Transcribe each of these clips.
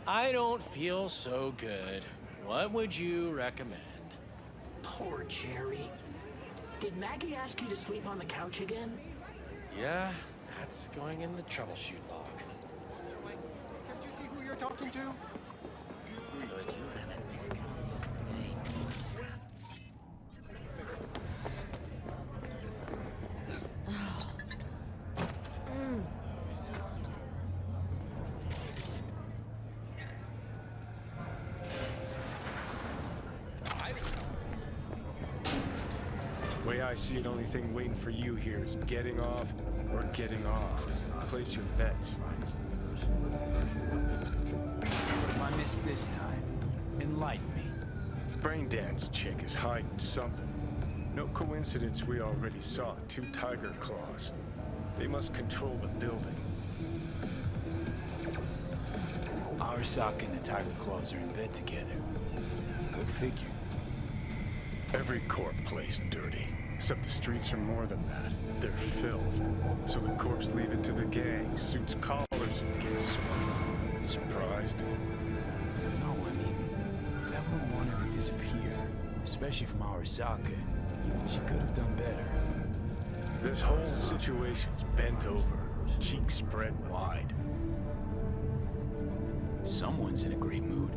I don't feel so good. What would you recommend? Poor Jerry. Did Maggie ask you to sleep on the couch again? Yeah, that's going in the troubleshoot log. Can't you see who you're talking to? Way I see it, only thing waiting for you here is getting off or getting off. Place your bets. What have I missed this time? Enlighten me. Braindance chick is hiding something. No coincidence we already saw 2 tiger claws. They must control the building. Arasaka and the Tiger Claws are in bed together. Go figure. Every corp plays dirty. Except the streets are more than that. They're filth. So the corps leave it to the gang. Suits collars and get smoked. Surprised? No, I mean, if Evelyn wanted to disappear, especially from Arasaka, she could have done better. This whole situation's bent over. Cheeks spread wide. Someone's in a great mood.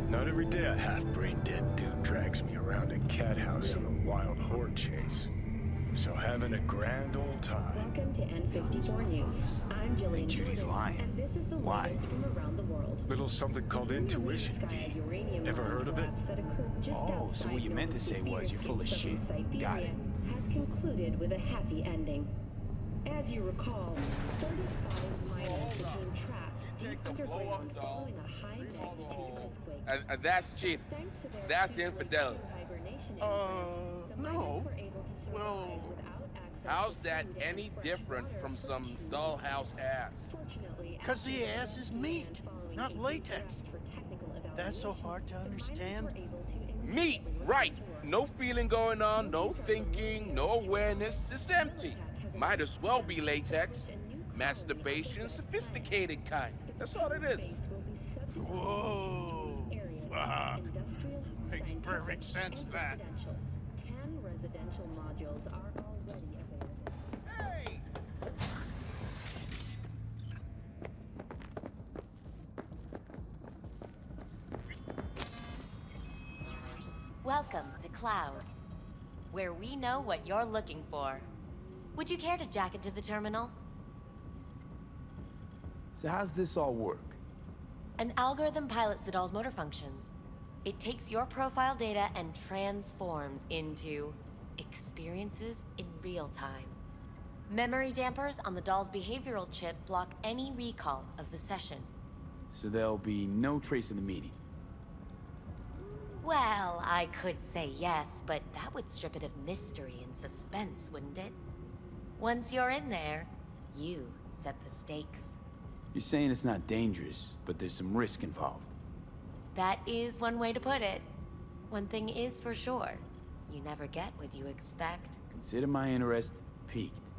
Not every day a half-brain dead dude drags me around a cat house on a wild horde chase. So having a grand old time. Welcome to N54 News. I'm I Jillian think Judy's Jordan, lying. and this is the Why? latest from around the world. Little something called intuition, V. Ever heard of it? Oh, so what you meant to say was you're full of shit. Got it. Has concluded with a happy ending. As you recall, 35 miners became trapped deep underground following a high magnitude earthquake. And that's cheating. Thanks to their That's ceaseless infidelity. hibernation No. instincts, the miners were able to survive Well, without access How's to that food and any fresh different water from for some 2 dollhouse months. ass? Fortunately, 'Cause the after ass is investigation meat, and following not a latex. draft for technical That's so evaluation, hard to the miners understand. were able to Meat, immediately right. return to work. No feeling going on, no thinking, no awareness. It's empty. Might as well be latex. Masturbation, sophisticated kind. That's all it is. Whoa. Makes perfect sense, that. 10 residential modules are already available. Hey! Welcome to Clouds, where we know what you're looking for. Would you care to jack into the terminal? So how's this all work? An algorithm pilots the doll's motor functions. It takes your profile data and transforms into experiences in real time. Memory dampers on the doll's behavioral chip block any recall of the session. So there'll be no trace of the meeting. Well, I could say yes, but that would strip it of mystery and suspense, wouldn't it? Once you're in there, you set the stakes. You're saying it's not dangerous, but there's some risk involved. That is one way to put it. One thing is for sure, you never get what you expect. Consider my interest piqued.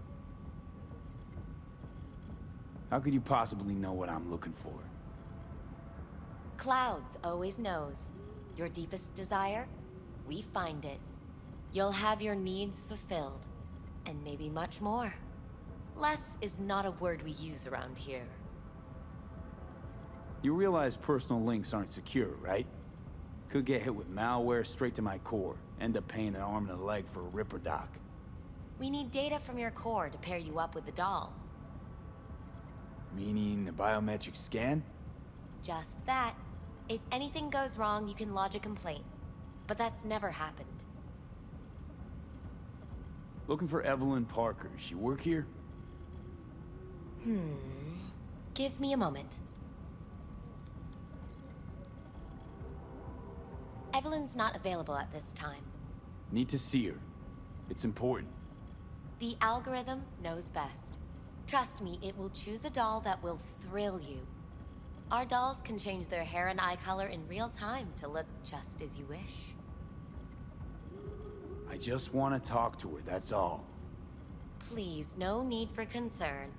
How could you possibly know what I'm looking for? Clouds always knows. Your deepest desire, we find it. You'll have your needs fulfilled, and maybe much more. Less is not a word we use around here. You realize personal links aren't secure, right? Could get hit with malware straight to my core, end up paying an arm and a leg for a Ripper doc. We need data from your core to pair you up with the doll. Meaning a biometric scan? Just that. If anything goes wrong, you can lodge a complaint. But that's never happened. Looking for Evelyn Parker. She work here? Give me a moment. Evelyn's not available at this time. Need to see her. It's important. The algorithm knows best. Trust me, it will choose a doll that will thrill you. Our dolls can change their hair and eye color in real time to look just as you wish. I just want to talk to her, that's all. Please, no need for concern.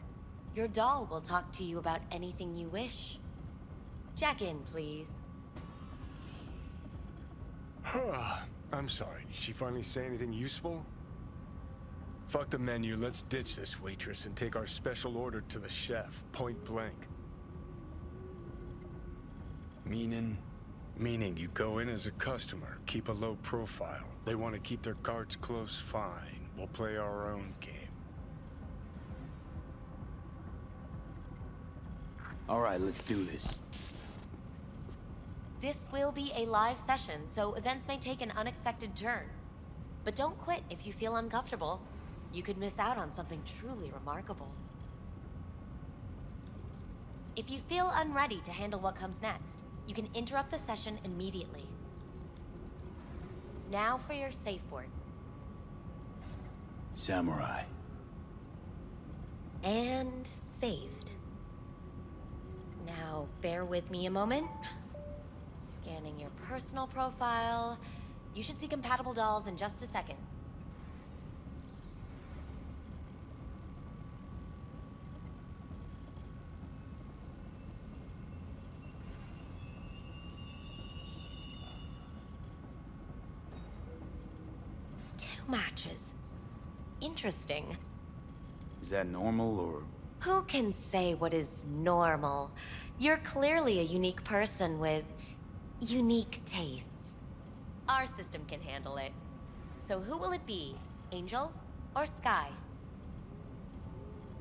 Your doll will talk to you about anything you wish. Jack in, please. I'm sorry, did she finally say anything useful? Fuck the menu, let's ditch this waitress and take our special order to the chef, point blank. Meaning? Meaning you go in as a customer, keep a low profile. They want to keep their cards close, fine. We'll play our own game. All right, let's do this. This will be a live session, so events may take an unexpected turn. But don't quit if you feel uncomfortable. You could miss out on something truly remarkable. If you feel unready to handle what comes next, you can interrupt the session immediately. Now for your safe word. Samurai. And saved. Now, bear with me a moment. Scanning your personal profile. You should see compatible dolls in just a second. Two matches. Interesting. Is that normal, or...? Who can say what is normal? You're clearly a unique person with unique tastes. Our system can handle it. So who will it be? Angel or Sky?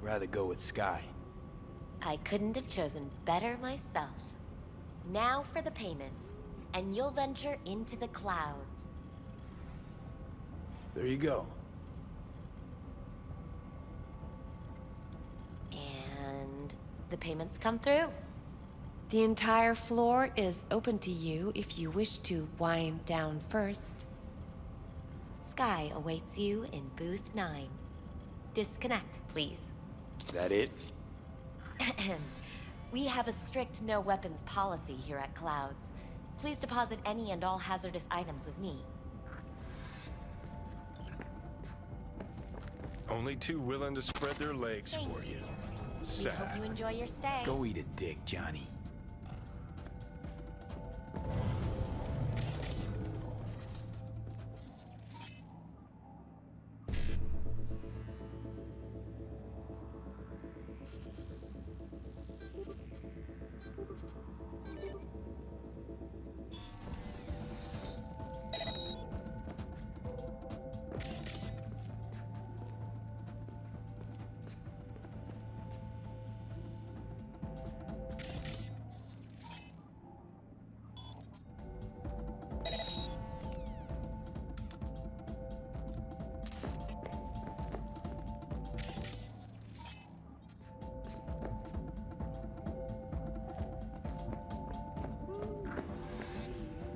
Rather go with Sky. I couldn't have chosen better myself. Now for the payment, and you'll venture into the clouds. There you go. And the payments come through. The entire floor is open to you if you wish to wind down first. Sky awaits you in booth 9. Disconnect, please. Is that it? We have a strict no weapons policy here at Clouds. Please deposit any and all hazardous items with me. Only two willing to spread their legs Thank for you. We Sad. hope you enjoy your stay. Go eat a dick, Johnny.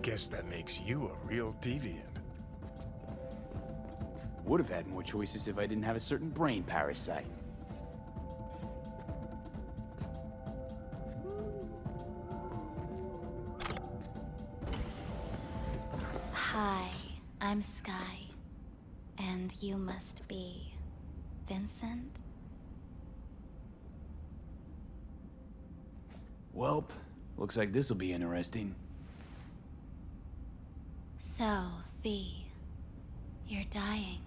Guess that makes you a real deviant. Would have had more choices if I didn't have a certain brain parasite. Hi, I'm Sky. And you must be... Vincent? Welp, looks like this'll be interesting. So, V, you're dying.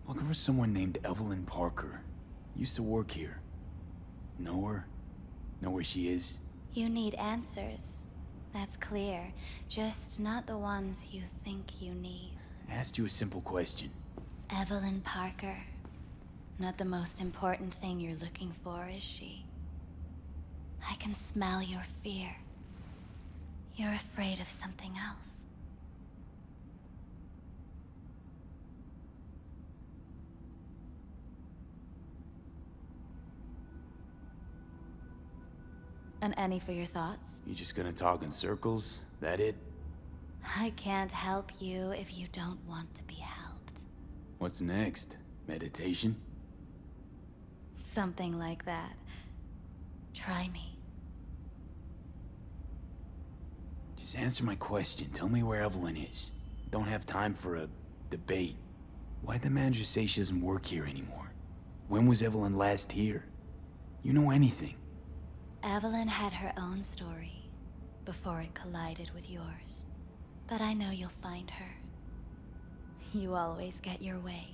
Looking for someone named Evelyn Parker. Used to work here. Know her? Know where she is? You need answers. That's clear. Just not the ones you think you need. I asked you a simple question. Evelyn Parker. Not the most important thing you're looking for, is she? I can smell your fear. You're afraid of something else. And any for your thoughts? You just gonna talk in circles? That it? I can't help you if you don't want to be helped. What's next? Meditation? Something like that. Try me. Just answer my question. Tell me where Evelyn is. Don't have time for a debate. Why'd the manager say she doesn't work here anymore? When was Evelyn last here? You know anything? Evelyn had her own story before it collided with yours. But I know you'll find her. You always get your way.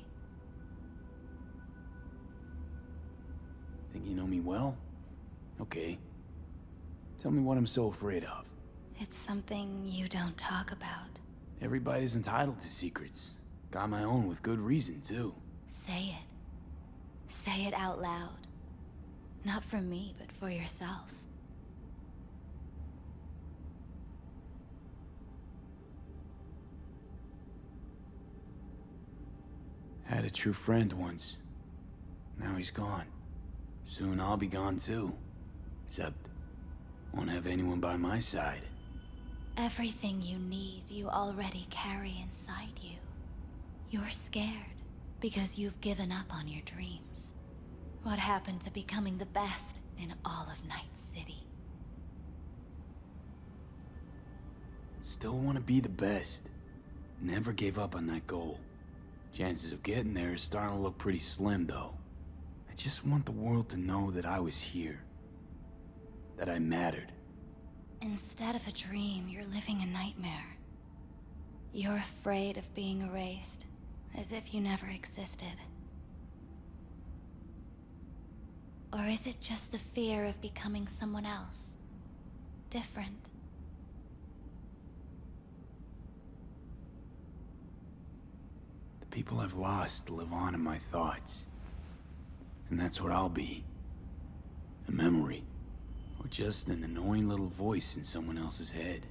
Think you know me well? Okay. Tell me what I'm so afraid of. It's something you don't talk about. Everybody's entitled to secrets. Got my own with good reason, too. Say it. Say it out loud. Not for me, but for yourself. Had a true friend once. Now he's gone. Soon I'll be gone too. Except, won't have anyone by my side. Everything you need, you already carry inside you. You're scared because you've given up on your dreams. What happened to becoming the best in all of Night City? Still want to be the best. Never gave up on that goal. Chances of getting there is starting to look pretty slim, though. I just want the world to know that I was here. That I mattered. Instead of a dream, you're living a nightmare. You're afraid of being erased, as if you never existed. Or is it just the fear of becoming someone else? Different? The people I've lost live on in my thoughts. And that's what I'll be. A memory. Or just an annoying little voice in someone else's head.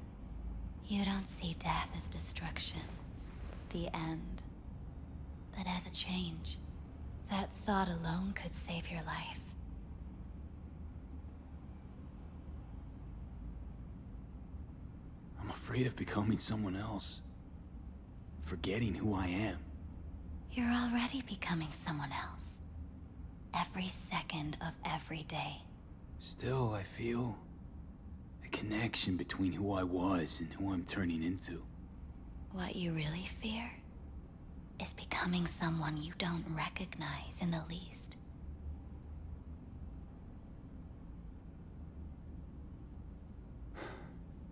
You don't see death as destruction, the end, but as a change. That thought alone could save your life. I'm afraid of becoming someone else. Forgetting who I am. You're already becoming someone else. Every second of every day. Still, I feel a connection between who I was and who I'm turning into. What you really fear is becoming someone you don't recognize in the least.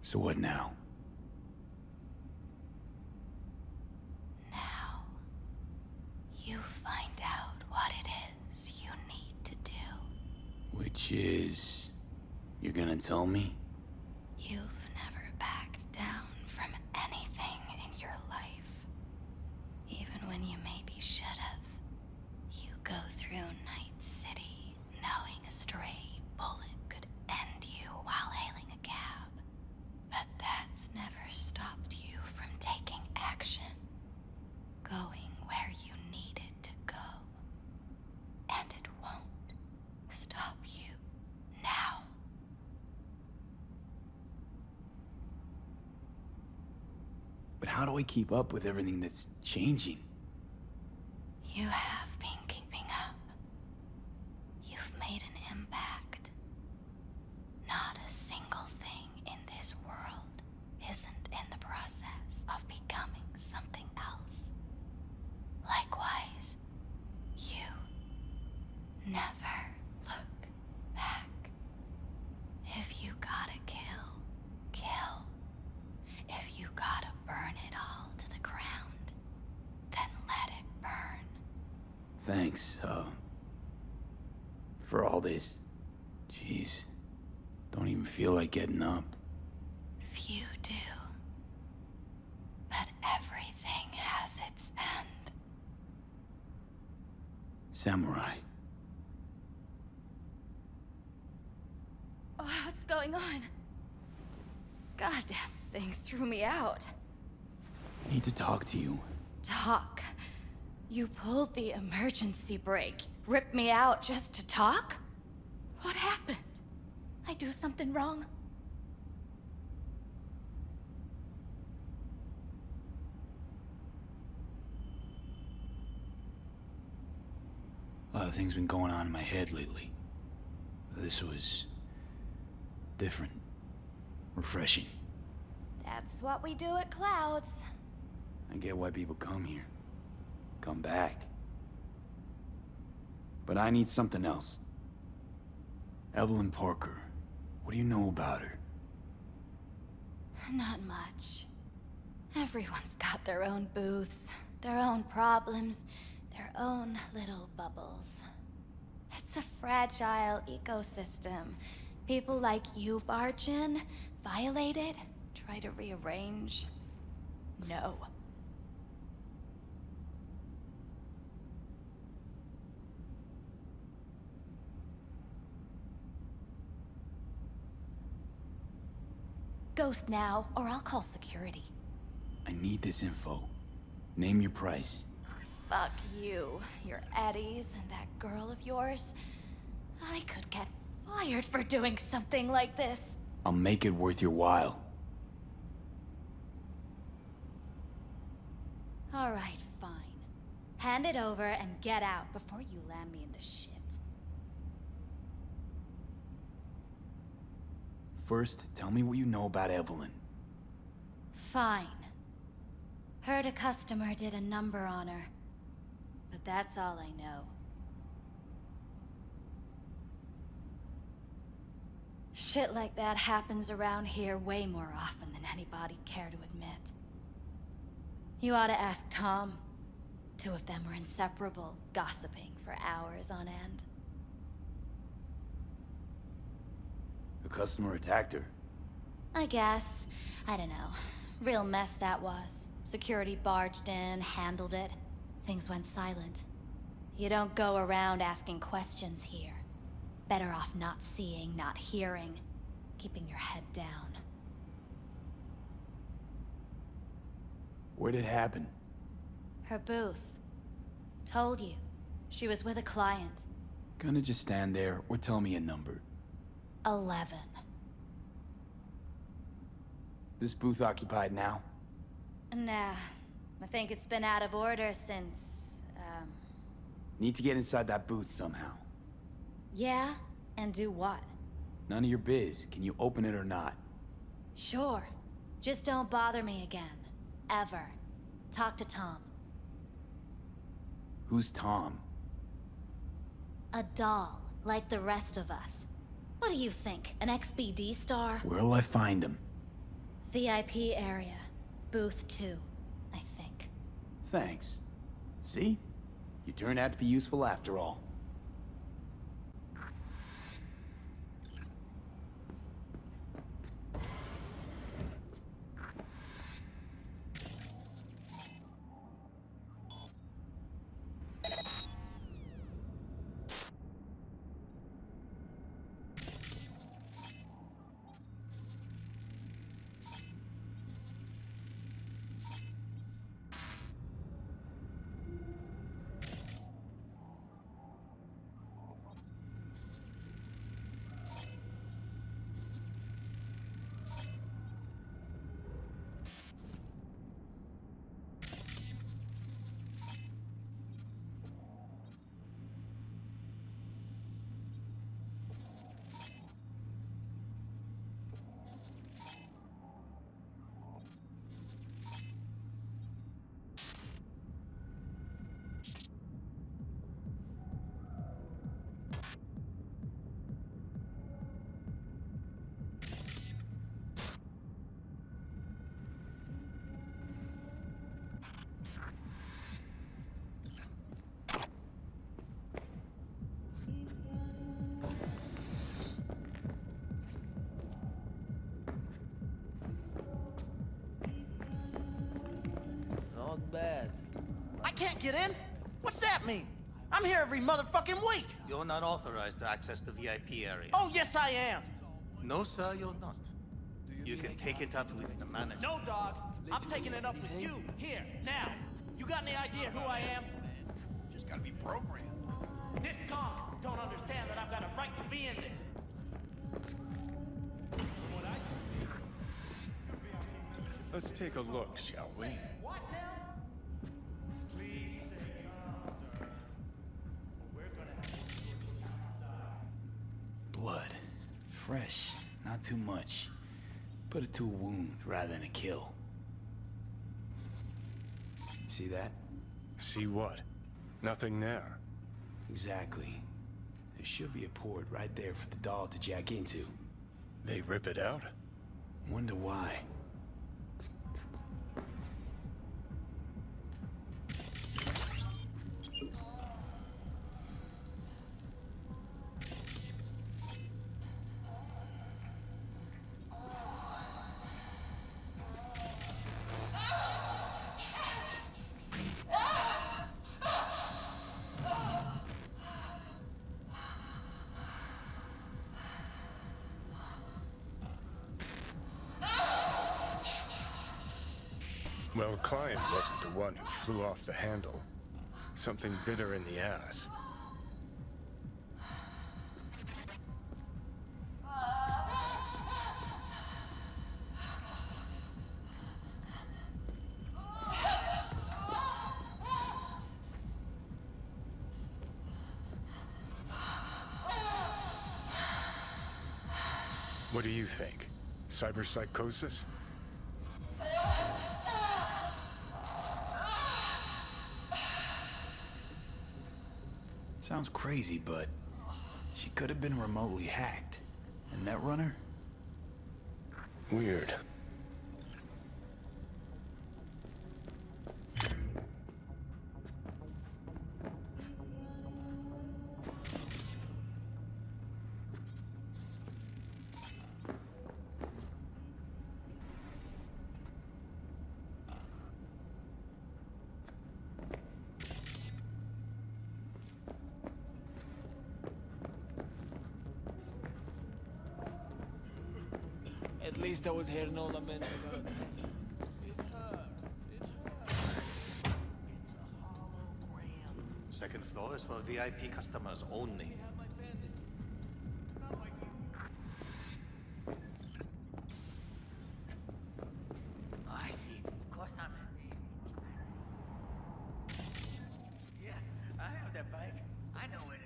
So what now? Now, you find out what it is you need to do. Which is... You're gonna tell me? You've never backed down from anything in your life. Even when you maybe should have. You go through Night City knowing a stray bullet could end you while hailing a cab. But that's never stopped you from taking action. Going where you needed to go. And it won't stop you now. But how do I keep up with everything that's changing? You have been keeping up. You've made an impact. Not a single thing in this world isn't in the process of becoming something else. Likewise, you never look back. If you gotta kill, kill. If you gotta burn it all to the ground, then let it burn. Thanks, for all this. Jeez. Don't even feel like getting up. Few do. But everything has its end. Samurai. Oh, what's going on? Goddamn thing threw me out. Need to talk to you. Talk? You pulled the emergency brake, ripped me out just to talk? What happened? I do something wrong? A lot of things been going on in my head lately. This was... different. Refreshing. That's what we do at Clouds. I get why people come here. Come back. But I need something else. Evelyn Parker. What do you know about her? Not much. Everyone's got their own booths, their own problems, their own little bubbles. It's a fragile ecosystem. People like you barge in, violate it, try to rearrange. No. Ghost now, or I'll call security. I need this info. Name your price. Fuck you, your Eddies, and that girl of yours. I could get fired for doing something like this. I'll make it worth your while. All right, fine. Hand it over and get out before you land me in the shit. First, tell me what you know about Evelyn. Fine. Heard a customer did a number on her. But that's all I know. Shit like that happens around here way more often than anybody care to admit. You ought to ask Tom. Two of them were inseparable, gossiping for hours on end. A customer attacked her. I guess. I don't know. Real mess that was. Security barged in, handled it. Things went silent. You don't go around asking questions here. Better off not seeing, not hearing. Keeping your head down. Where'd it happen? Her booth. Told you. She was with a client. Gonna just stand there or tell me a number. 11. This booth occupied now? Nah. I think it's been out of order since, Need to get inside that booth somehow. Yeah? And do what? None of your biz. Can you open it or not? Sure. Just don't bother me again. Ever. Talk to Tom. Who's Tom? A doll, like the rest of us. What do you think? An XBD star? Where'll I find him? VIP area. Booth 2, I think. Thanks. See? You turned out to be useful after all. Not bad. I can't get in? What's that mean? I'm here every motherfucking week. You're not authorized to access the VIP area. Oh, yes, I am. No, sir, you're not. You can take it up with the manager. No, dog. I'm taking it up with you, here, now. You got any idea who I am? Just gotta be programmed. This conk don't understand that I've got a right to be in there. Let's take a look, shall we? What now? Please stay calm, sir. Or we're gonna have to Blood. Fresh. Not too much. Put it to a wound rather than a kill. See that? See what? Nothing there. Exactly. There There should be a port right there for the doll to jack into. They rip it out? Wonder why. Well, Client wasn't the one who flew off the handle. Something bit her in the ass. What do you think? Cyberpsychosis? Sounds crazy, but she could have been remotely hacked. And Netrunner? Weird. At least I would hear no lament about it. Second floor is for VIP customers only. Oh, I see. Of course I'm happy. Yeah, I have that bike. I know it.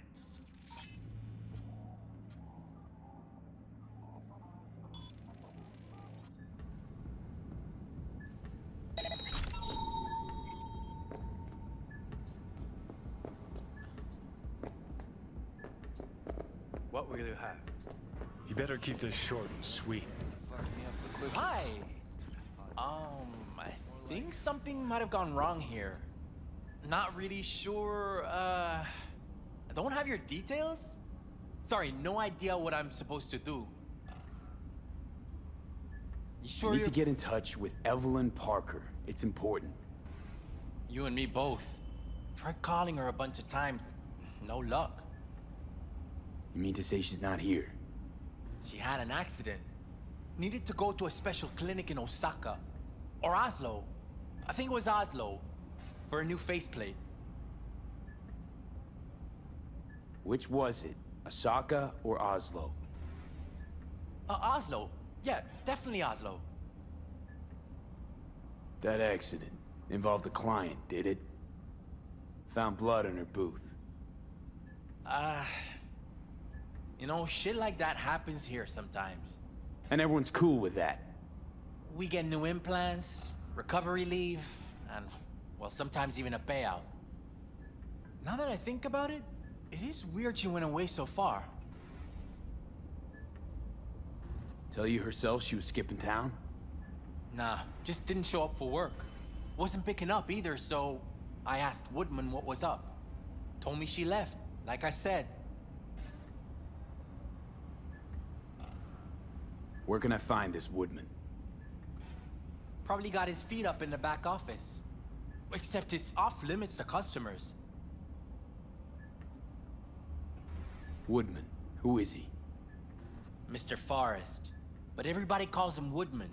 What will you have? You better keep this short and sweet. Hi! I think something might have gone wrong here. Not really sure, I don't have your details? Sorry, no idea what I'm supposed to do. You sure I need to get in touch with Evelyn Parker. It's important. You and me both. Tried calling her a bunch of times. No luck. You mean to say she's not here? She had an accident. Needed to go to a special clinic in Osaka. Or Oslo. I think it was Oslo. For a new faceplate. Which was it? Osaka or Oslo? Oslo. Yeah, definitely Oslo. That accident involved a client, did it? Found blood in her booth. You know, shit like that happens here sometimes. And everyone's cool with that. We get new implants, recovery leave, and, well, sometimes even a payout. Now that I think about it, it is weird she went away so far. Tell you herself she was skipping town? Nah, just didn't show up for work. Wasn't picking up either, so I asked Woodman what was up. Told me she left, like I said. Where can I find this Woodman? Probably got his feet up in the back office. Except it's off limits to customers. Woodman, who is he? Mr. Forrest. But everybody calls him Woodman.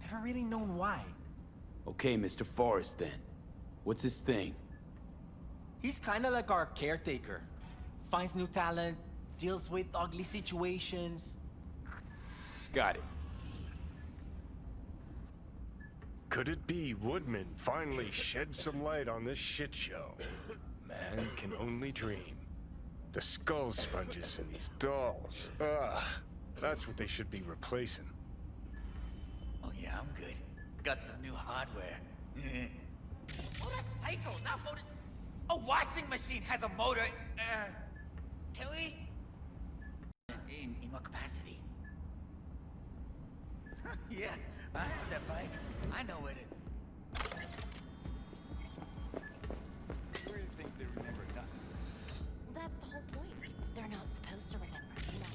Never really known why. Okay, Mr. Forrest then. What's his thing? He's kinda like our caretaker. Finds new talent, deals with ugly situations. Got it. Could it be Woodman finally shed some light on this shit show? Man can only dream. The skull sponges in these dolls. Ugh, that's what they should be replacing. Oh yeah, I'm good. Got some new hardware. Motorcycle, not motor. A washing machine has a motor. Ratatouille? In what capacity? Yeah, I have that bike. I know it. Where do you think they remember that? Well, that's the whole point. They're not supposed to remember, you know.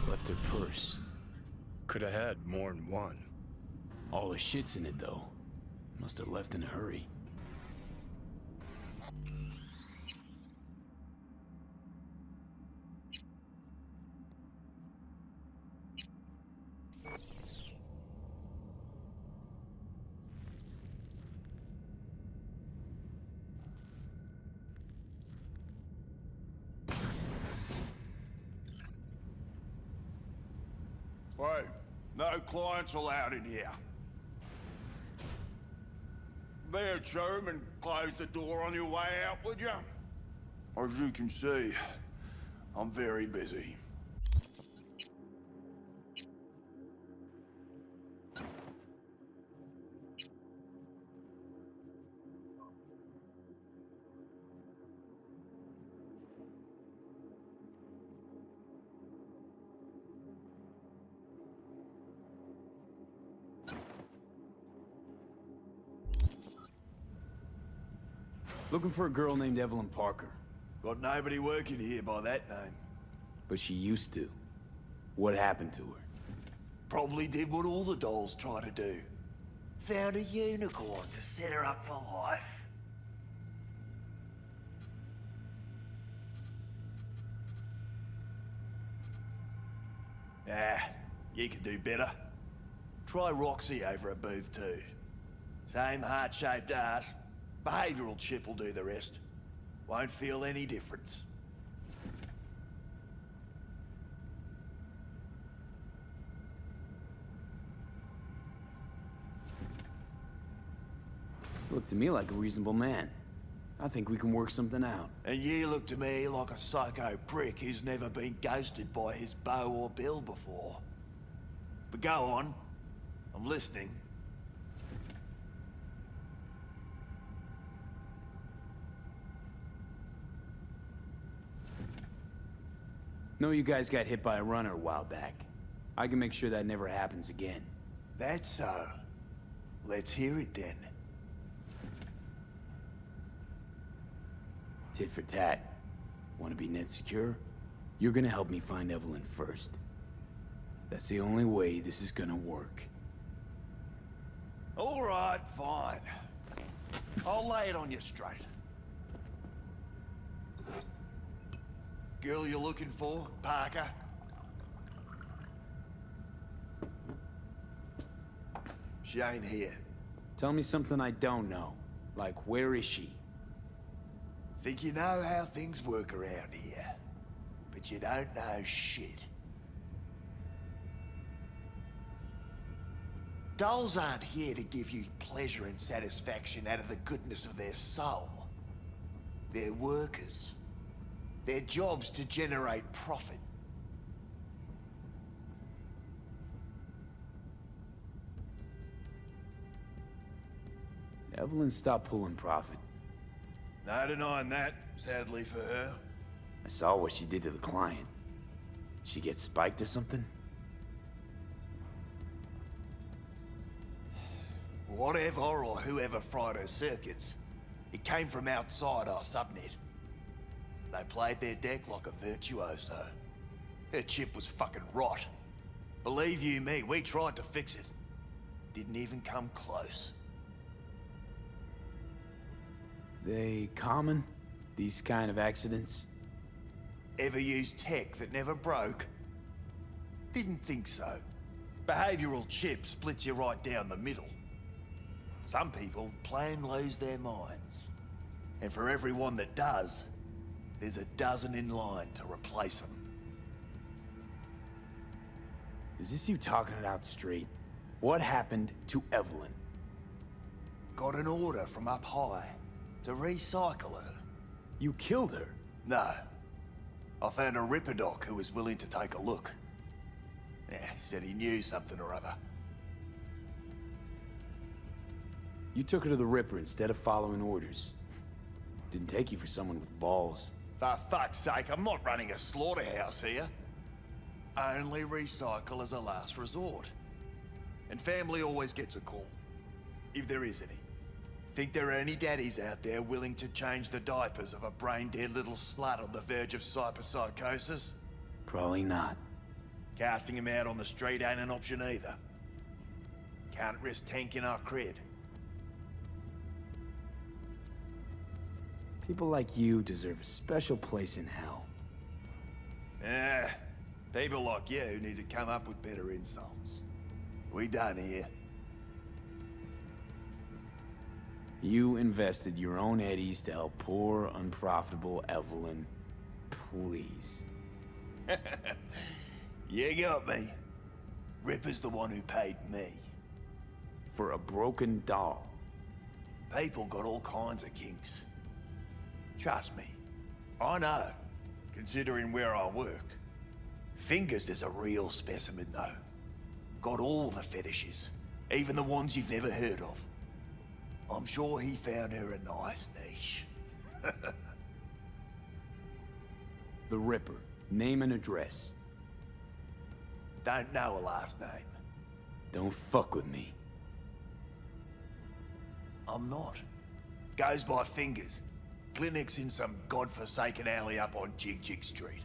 Left her purse. Could have had more than one. All the shit's in it, though. Must have left in a hurry. Hey, no clients allowed in here. Be a chum and close the door on your way out, would you? As you can see, I'm very busy. Looking for a girl named Evelyn Parker. Got nobody working here by that name. But she used to. What happened to her? Probably did what all the dolls try to do. Found a unicorn to set her up for life. Ah, you can do better. Try Roxy over at booth 2. Same heart-shaped ass. Behavioral chip will do the rest. Won't feel any difference. Looked to me like a reasonable man. I think we can work something out. And you look to me like a psycho prick who's never been ghosted by his beau or bill before. But go on. I'm listening. Know you guys got hit by a runner a while back. I can make sure that never happens again. That's so. Let's hear it then. Tit for tat. Want to be net secure? You're gonna help me find Evelyn first. That's the only way this is gonna work. All right, fine. I'll lay it on you straight. Girl you're looking for, Parker? She ain't here. Tell me something I don't know. Like, where is she? Think you know how things work around here. but you don't know shit. Dolls aren't here to give you pleasure and satisfaction out of the goodness of their soul. They're workers. Their job's to generate profit. Evelyn stopped pulling profit. No denying that, sadly for her. I saw what she did to the client. She get spiked or something? Whatever or whoever fried her circuits, it came from outside our subnet. They played their deck like a virtuoso. Her chip was fucking rot. Believe you me, we tried to fix it. Didn't even come close. They common? These kind of accidents? Ever used tech that never broke? Didn't think so. Behavioral chip splits you right down the middle. Some people plain lose their minds. And for everyone that does, there's a dozen in line to replace them. Is this you talking it out straight? What happened to Evelyn? Got an order from up high to recycle her. You killed her? No. I found a Ripper doc who was willing to take a look. Yeah, he said he knew something or other. You took her to the Ripper instead of following orders. Didn't take you for someone with balls. For fuck's sake, I'm not running a slaughterhouse here. Only recycle as a last resort. And family always gets a call. If there is any. Think there are any daddies out there willing to change the diapers of a brain-dead little slut on the verge of cyberpsychosis? Probably not. Casting him out on the street ain't an option either. Can't risk tanking our cred. People like you deserve a special place in hell. People like you need to come up with better insults. We done here. You invested your own eddies to help poor, unprofitable Evelyn. Please. You got me. Ripper's the one who paid me. For a broken doll. People got all kinds of kinks. Trust me. I know, considering where I work. Fingers is a real specimen, though. Got all the fetishes, even the ones you've never heard of. I'm sure he found her a nice niche. The Ripper. Name and address. Don't know a last name. Don't fuck with me. I'm not. Goes by Fingers. Clinic's in some godforsaken alley up on Jig Street.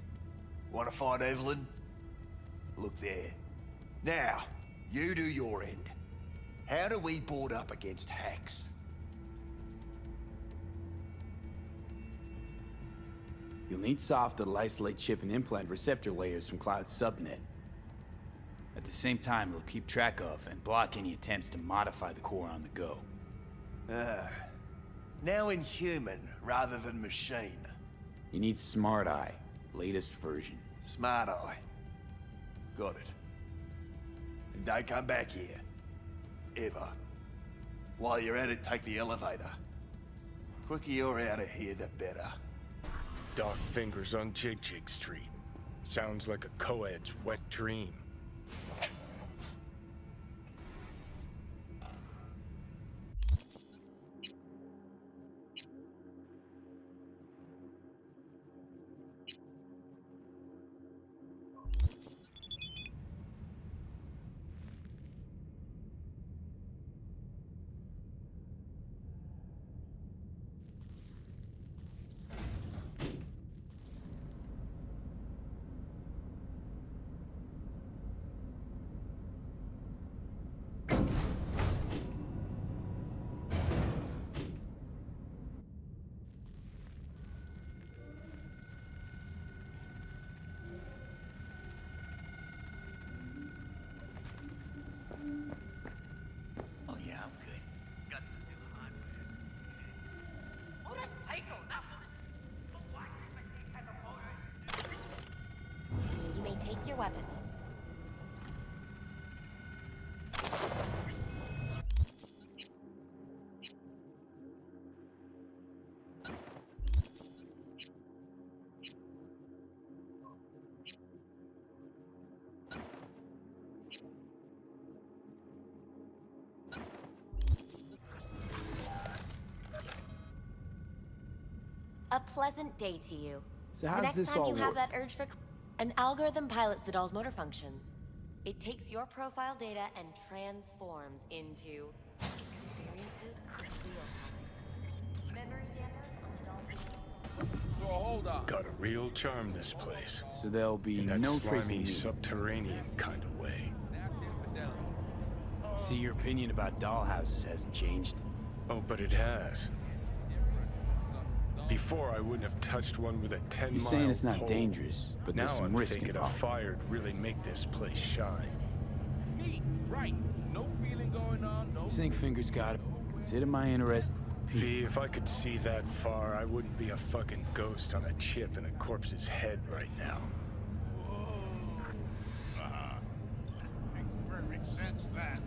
Want to find Evelyn? Look there. Now, you do your end. How do we board up against hacks? You'll need soft that'll isolate chip and implant receptor layers from Cloud's subnet. At the same time, it'll keep track of and block any attempts to modify the core on the go. Now in human rather than machine. You need Smart Eye, latest version. Smart Eye. Got it. And don't come back here. Ever. While you're at it, take the elevator. Quicker you're out of here, the better. Dark fingers on Jig Street. Sounds like a co-ed's wet dream. Pick your weapons. A pleasant day to you. So the how's next this time all you have work? that urge for an algorithm pilots the doll's motor functions. It takes your profile data and transforms into experiences in real time. Memory dampers on the doll's. So hold on. Got a real charm, this place. So there'll be In that no tracing slimy, me. subterranean kind of way. See, your opinion about dollhouses hasn't changed. Oh, but it has. Before, I wouldn't have touched one with a 10-mile You're saying it's not pole. dangerous, but now there's some I'm risk thinking involved. a fire'd really make this place shine. Neat, right. No feeling going on, no. You think Fingers got it? Consider my interest. V, if I could see that far, I wouldn't be a fucking ghost on a chip in a corpse's head right now. Makes perfect sense, that.